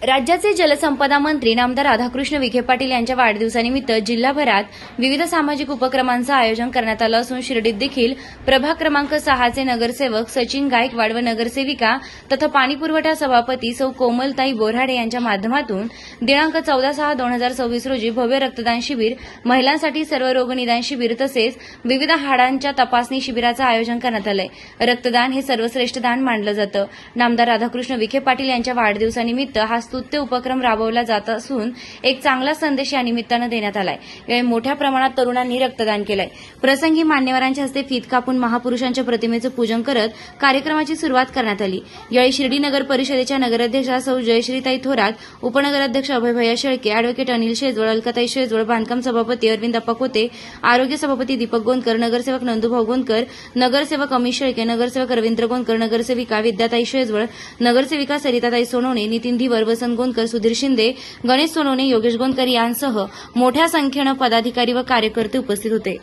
राज्याचे जलसंपदा मंत्री नामदार राधाकृष्ण विखे पाटील यांच्या वाढदिवसानिमित्त जिल्हाभरात विविध सामाजिक उपक्रमांचं आयोजन करण्यात आलं असून शिर्डीत देखील प्रभाग क्रमांक 6 चे नगरसेवक सचिन गायकवाड व नगरसेविका तथा पाणीपुरवठा सभापती सौ कोमलताई बोऱ्हाडे यांच्या माध्यमातून दिनांक 14/6/2026 रोजी भव्य रक्तदान शिबिर, महिलांसाठी सर्व रोग निदान शिबिर तसेच विविध हाडांच्या तपासणी शिबिराचं आयोजन करण्यात आलंय। रक्तदान हे सर्वश्रेष्ठ दान मानलं जातं। नामदार राधाकृष्ण विखे पाटील यांच्या वाढदिवसानिमित्त हा स्तुत्य उपक्रम राबवला जात असून एक चांगला संदेश या निमित्तानं देण्यात आलाय। यावेळी मोठ्या प्रमाणात तरुणांनी रक्तदान केलंय। प्रसंगी मान्यवरांच्या हस्ते फीत कापून महापुरुषांच्या प्रतिमेचं पूजन करत कार्यक्रमाची सुरुवात करण्यात आली। यावेळी शिर्डी नगर परिषदेच्या नगराध्यक्षा सौ जयश्रीताई थोरात, उपनगराध्यक्ष अभयभैया शेळके, अॅडव्होकेट अनिल शेजवळ, अलकाताई शेजवळ, बांधकाम सभापती अरविंद अप्पा खोते, आरोग्य सभापती दीपक गोंदकर, नगरसेवक नंदुभाऊ गोंदकर, नगरसेवक अमित शेळके, नगरसेवक रवींद्र गोंदकर, नगरसेविका विद्याताई शेजवळ, नगरसेविका सरिताताई सोनवणे, नितीन धीवर, वसंत गोंदकर, सुधीर शिंदे, गणेश सोनवणे, योगेश गोंदकर यांसह मोठ्या संख्येनं पदाधिकारी व कार्यकर्ते उपस्थित होते।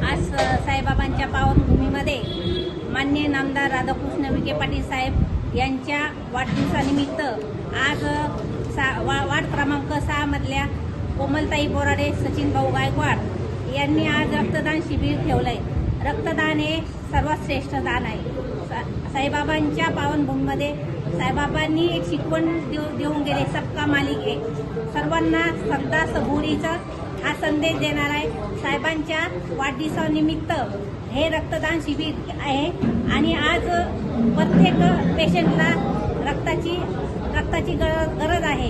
आज साईबाबांच्या पावनभूमीमध्ये माननीय नामदार राधाकृष्ण विखे पाटील साहेब यांच्या वाढदिवसानिमित्त आज वार्ड क्रमांक 6 मधल्या कोमलताई बोराडे, सचिन भाऊ गायकवाड यांनी आज रक्तदान शिबिर ठेवलंय। रक्तदान हे सर्वात श्रेष्ठ दान आहे। साईबाबांच्या पावनभूमीमध्ये साईबाबांनी एक शिकवण देऊन गेले, सबका मालिक आहे, सर्वांना श्रद्धा सबुरीचा हा संदेश देणार आहे। साहेबांच्या वाढदिवसानिमित्त हे रक्तदान शिबिर आहे आणि आज प्रत्येक पेशंटला रक्ताची गरज आहे।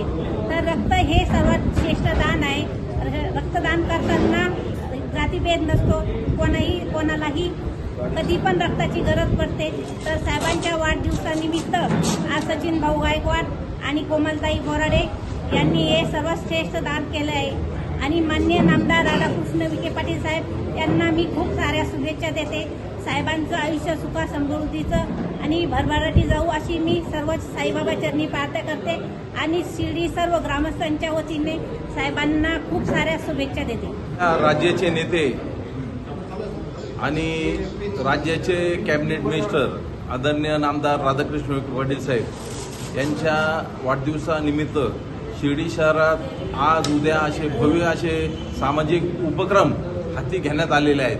तर रक्त हे सर्वात श्रेष्ठ दान आहे। रक्तदान करताना जातीभेद नसतो, कोणालाही कधी पण रक्ताची गरज पडते। तर साहेबांच्या वाढदिवसानिमित्त आज सचिन भाऊ गायकवाड आणि कोमलताई बोराडे यांनी हे सर्वात श्रेष्ठ दान केलं आहे आणि माननीय नामदार राधाकृष्ण विखे पाटील साहेब यांना मी खूप साऱ्या शुभेच्छा देते। साहेबांचं आयुष्य सुख समृद्धीचं आणि भरभराटी जाऊ अशी मी सर्व साईबाबा चरणी प्रार्थना करते आणि शिर्डी सर्व ग्रामस्थांच्या वतीने साहेबांना खूप साऱ्या शुभेच्छा देते। राज्याचे नेते आणि राज्याचे कॅबिनेट मिनिस्टर आदरणीय नामदार राधाकृष्ण विखे पाटील साहेब यांच्या वाढदिवसानिमित्त शिर्डी शहरात आज उद्या असे भव्य असे सामाजिक उपक्रम हाती घेण्यात आलेले आहेत।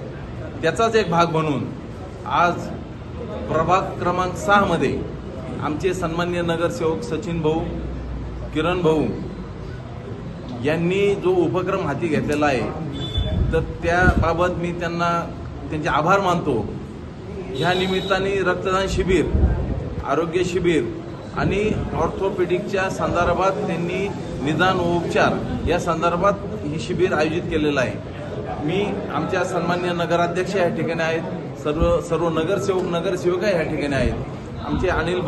त्याचाच एक भाग म्हणून आज प्रभाग क्रमांक 6 मध्ये आमचे सन्माननीय नगरसेवक सचिन भाऊ, किरण भाऊ यांनी जो उपक्रम हाती घेतलेला आहे तर त्याबाबत मी त्यांचे आभार मानतो। ह्या निमित्ताने रक्तदान शिबिर, आरोग्य शिबिर आणि ऑर्थोपेडिकच्या संदर्भात त्यांनी निदान व उपचार या संदर्भात ही शिबिर आयोजित केलेलं आहे। मी आमच्या सन्माननीय नगराध्यक्ष या ठिकाणी आहेत, सर्व नगरसेवक नगरसेविका या ठिकाणी आहेत, आमचे अनिल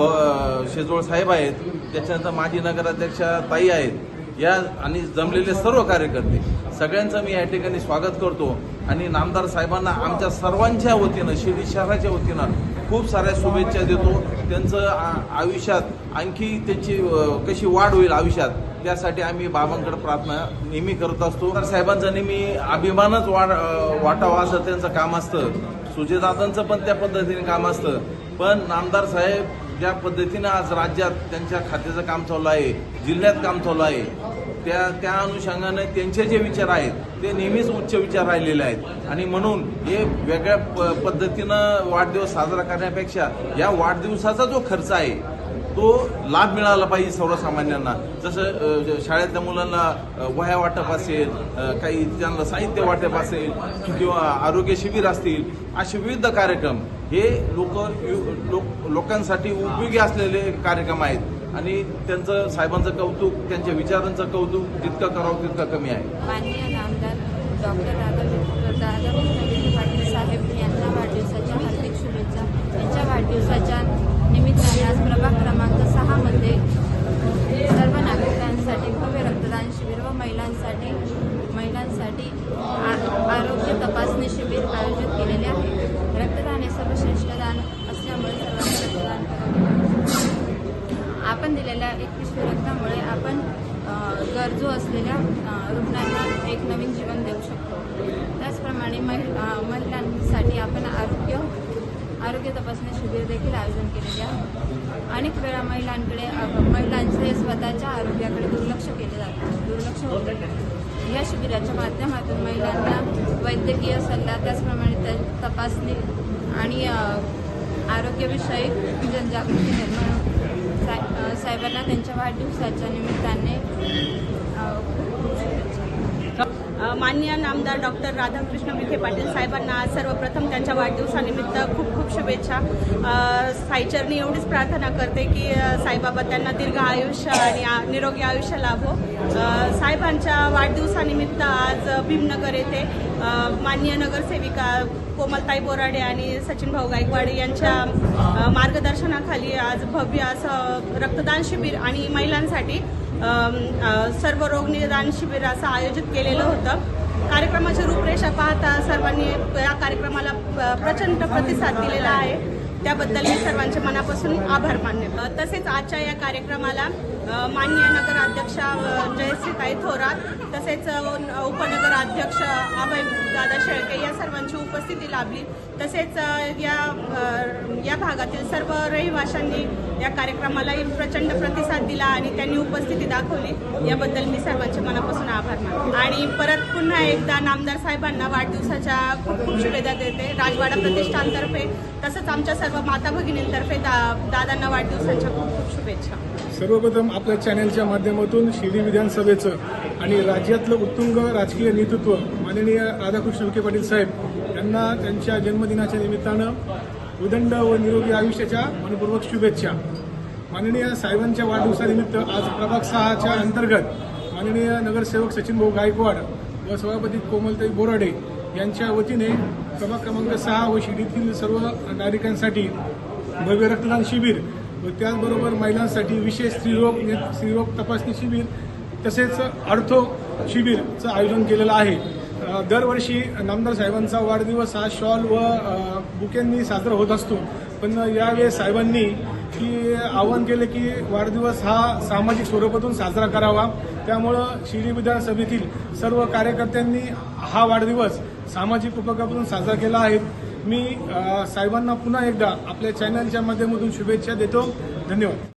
शेजवळ साहेब आहेत, त्याच्यानंतर माजी नगराध्यक्षा ताई आहेत, या आणि जमलेले सर्व कार्यकर्ते सगळ्यांचं मी या ठिकाणी स्वागत करतो आणि नामदार साहेबांना आमच्या सर्वांच्या वतीनं, शिर्डी शहराच्या वतीनं खूप साऱ्या शुभेच्छा देतो। त्यांचं आयुष्यात आणखी त्यांची कशी वाढ होईल आयुष्यात त्यासाठी आम्ही बाबांकडे प्रार्थना नेहमी करत असतो। तर साहेबांचा नेहमी अभिमानच वाटावा असं त्यांचं काम असतं। सुजयदादांचं पण त्या पद्धतीने काम असतं, पण नामदार साहेब ज्या पद्धतीनं आज राज्यात त्यांच्या खात्याचं काम चालू आहे, जिल्ह्यात काम चालू आहे, त्या अनुषंगाने त्यांचे जे विचार आहेत ते नेहमीच उच्च विचार राहिलेले आहेत आणि म्हणून हे वेगळ्या पद्धतीनं वाढदिवस साजरा करण्यापेक्षा या वाढदिवसाचा जो खर्च आहे तो लाभ मिळाला पाहिजे सर्वसामान्यांना। जसं शाळेतल्या मुलांना वह्या वाटप असेल, काही त्यांना साहित्य वाटप असेल किंवा आरोग्य शिबिर असतील, असे विविध कार्यक्रम हे लोकांसाठी उपयोगी असलेले कार्यक्रम आहेत आणि त्यांचं साहेबांचं कौतुक, त्यांच्या विचारांचं कौतुक जितकं करावं तितकं कमी आहे। माननीय नामदार डॉक्टर राधाकृष्ण विखे पाटील साहेब यांच्या वाढदिवसाच्या हार्दिक शुभेच्छा। त्यांच्या वाढदिवसाच्या निमित्ताने आज प्रभाग क्रमांक 6 मध्ये सर्व नागरिकांसाठी भव्य रक्तदान शिबिर व महिलांसाठी आरोग्य तपासणी शिबिर आयोजित केलेले आहे। रक्तदान हे सर्वश्रेष्ठ दान असल्यामुळे सर्वांनी रक्तदान करावे। आपण दिलेल्या 21 रक्तामुळे आपण गरजू असलेल्या रुग्णांना एक नवीन जीवन देऊ शकतो। त्याचप्रमाणे महिलांसाठी आपण आरोग्य तपासणी शिबिर देखील आयोजन केलेले आहे। अनेक वेळा महिलांचे स्वतःच्या आरोग्याकडे दुर्लक्ष केले जाते, दुर्लक्ष होते. या शिबिराच्या माध्यमातून महिलांना वैद्यकीय सल्ला, त्याचप्रमाणे तपासणी आणि आरोग्यविषयक जनजागृती निर्माण होते. साहेबांना त्यांच्या वाढदिवसाच्या निमित्ताने खूप शुभेच्छा. माननीय नामदार डॉक्टर राधाकृष्ण विखे पाटील साहेबांना आज सर्वप्रथम त्यांच्या वाढदिवसानिमित्त खूप खूप शुभेच्छा. साईचरणी एवढीच प्रार्थना करते की साईबाबा त्यांना दीर्घ आयुष्य आणि निरोगी आयुष्य लाभो. साहेबांच्या वाढदिवसानिमित्त आज भीमनगर येथे माननीय नगरसेविका कोमलताई बोराडे आणि सचिन भाऊ गायकवाड यांच्या मार्गदर्शनाखाली आज भव्य असं रक्तदान शिबिर आणि महिलांसाठी सर्व रोग निदान शिबिर असं आयोजित केलेलं होतं. कार्यक्रमाची रूपरेषा पाहता सर्वांनी या कार्यक्रमाला प्रचंड प्रतिसाद दिलेला आहे, त्याबद्दल मी सर्वांचे मनापासून आभार मानते. तसेच आजच्या या कार्यक्रमाला माननीय नगराध्यक्षा जयश्रीताई थोरात, तसेच उपनगराध्यक्ष अभय दादा शेळके या सर्वांची उपस्थिती लाभली. तसेच या भागातील सर्व रहिवाशांनी या कार्यक्रमालाही प्रचंड प्रतिसाद दिला आणि त्यांनी उपस्थिती दाखवली, याबद्दल मी सर्वांचे मनापासून आभार मानते. आणि परत पुन्हा एकदा नामदार साहेबांना वाढदिवसाच्या खूप खूप शुभेच्छा देते राजवाडा प्रतिष्ठानतर्फे, तसंच आमच्या सर्व माता भगिनींतर्फे दादांना वाढदिवसाच्या खूप खूप शुभेच्छा. सर्वप्रथम आपल्या चॅनलच्या माध्यमातून शिर्डी विधानसभेचं आणि राज्यातलं उत्तुंग राजकीय नेतृत्व माननीय राधाकृष्ण विखे पाटील साहेब यांना त्यांच्या जन्मदिनाच्या निमित्तानं उदंड व निरोगी आयुष्याच्या मनपूर्वक शुभेच्छा. माननीय साहेबांच्या वाढदिवसानिमित्त आज प्रभाग 6च्या अंतर्गत माननीय नगरसेवक सचिन भाऊ गायकवाड व सभापती कोमलताई बोराडे यांच्या वतीने प्रभाग क्रमांक 6 व शिर्डीतील सर्व नागरिकांसाठी भव्य रक्तदान शिबिर व त्याचबरोबर महिलांसाठी विशेष स्त्रीरोग तपासणी शिबिर तसेच ऑर्थो शिबिरचं आयोजन केलेलं आहे. दरवर्षी नामदार साहेबांचा वाढदिवस हा शॉल व बुकेंनी साजरा होत असतो, पण यावेळेस साहेबांनी आवाहन केलं की वाढदिवस हा सामाजिक स्वरूपातून साजरा करावा. त्यामुळं शिर्डी विधानसभेतील सर्व कार्यकर्त्यांनी हा वाढदिवस सामाजिक उपक्रमातून साजरा केला आहे. मी साहेबांना पुन्हा एकदा आपल्या चॅनलच्या माध्यमातून शुभेच्छा देतो. धन्यवाद.